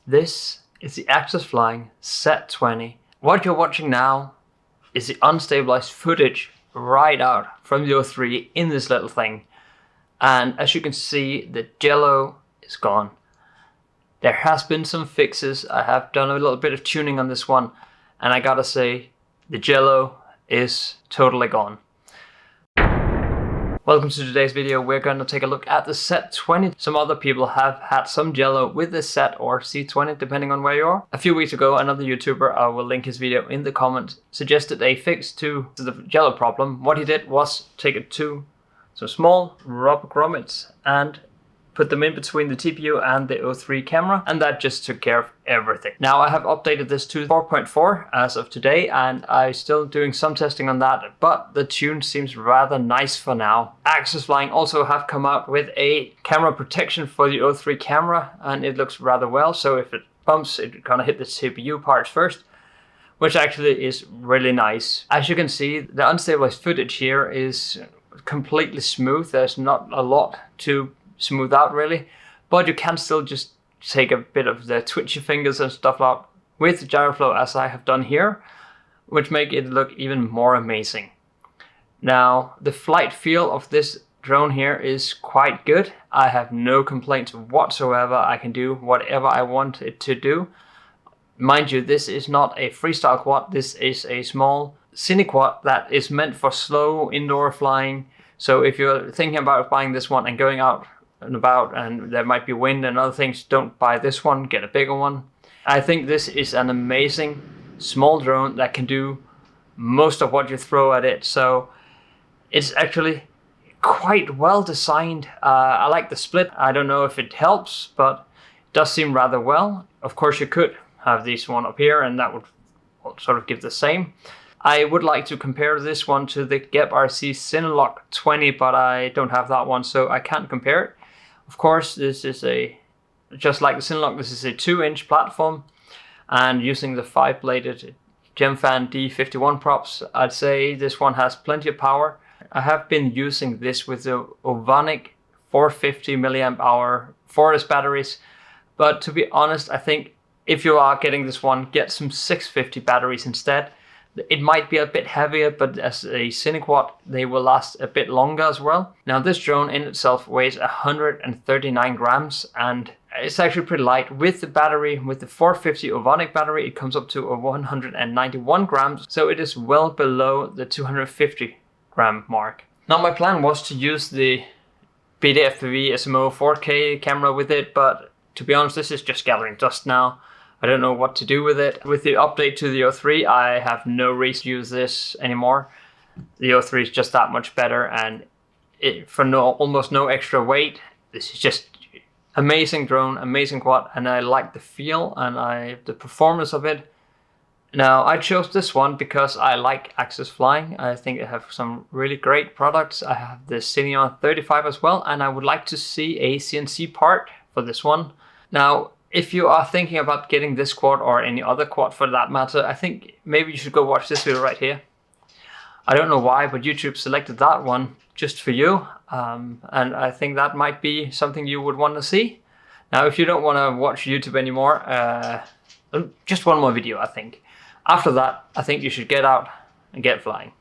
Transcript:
This is the axisflying Z20. What you're watching now is the unstabilized footage right out from the O3 in this little thing. And as you can see, the jello is gone. There has been some fixes. I have done a little bit of tuning on this one, and I gotta say, the jello is totally gone. Welcome to today's video. We're going to take a look at the Z20. Some other people have had some jello with the Z or C20 depending on where you are. A few weeks ago, another YouTuber, I will link his video in the comments, suggested a fix to the jello problem. What he did was take it to some small rubber grommets and put them in between the TPU and the O3 camera, and that just took care of everything. Now I have updated this to 4.4 as of today, and I'm still doing some testing on that, but the tune seems rather nice for now. axisflying also have come out with a camera protection for the O3 camera, and it looks rather well, so if it bumps, it's gonna hit the CPU parts first, which actually is really nice. As you can see, the unstabilized footage here is completely smooth. There's not a lot to smooth out really, but you can still just take a bit of the twitchy fingers and stuff out with the gyroflow as I have done here, which make it look even more amazing. Now the flight feel of this drone here is quite good. I have no complaints whatsoever. I can do whatever I want it to do. Mind you, this is not a freestyle quad. This is a small cine quad that is meant for slow indoor flying. So if you're thinking about buying this one and going out and about and there might be wind and other things, don't buy this one, get a bigger one. I think this is an amazing small drone that can do most of what you throw at it, so it's actually quite well designed. I like the split. I don't know if it helps, but it does seem rather well. Of course you could have this one up here and that would sort of give the same. I would like to compare this one to the GepRC Cinewhoop 20, but I don't have that one, so I can't compare it. Of course, this is just like the Cinewhoop, this is a 2-inch platform, and using the 5-bladed Gemfan D51 props, I'd say this one has plenty of power. I have been using this with the Ovonic 450 mAh Forest batteries, but to be honest, I think if you are getting this one, get some 650 batteries instead. It might be a bit heavier, but as a Cinequad, they will last a bit longer as well. Now this drone in itself weighs 139 grams, and it's actually pretty light. With the battery, with the 450 Ovonic battery, it comes up to 191 grams, so it is well below the 250 gram mark. Now my plan was to use the BD-FPV SMO 4K camera with it, but to be honest, this is just gathering dust now. I don't know what to do with it. With the update to the O3, I have no reason to use this anymore. The O3 is just that much better, and for almost no extra weight, this is just amazing drone, amazing quad, and I like the feel and the performance of it. Now I chose this one because I like axisflying. I think it has some really great products. I have the CineOn 35 as well, and I would like to see a CNC part for this one. Now, if you are thinking about getting this quad or any other quad for that matter, I think maybe you should go watch this video right here. I don't know why, but YouTube selected that one just for you. And I think that might be something you would want to see. Now, if you don't want to watch YouTube anymore, just one more video, I think. After that, I think you should get out and get flying.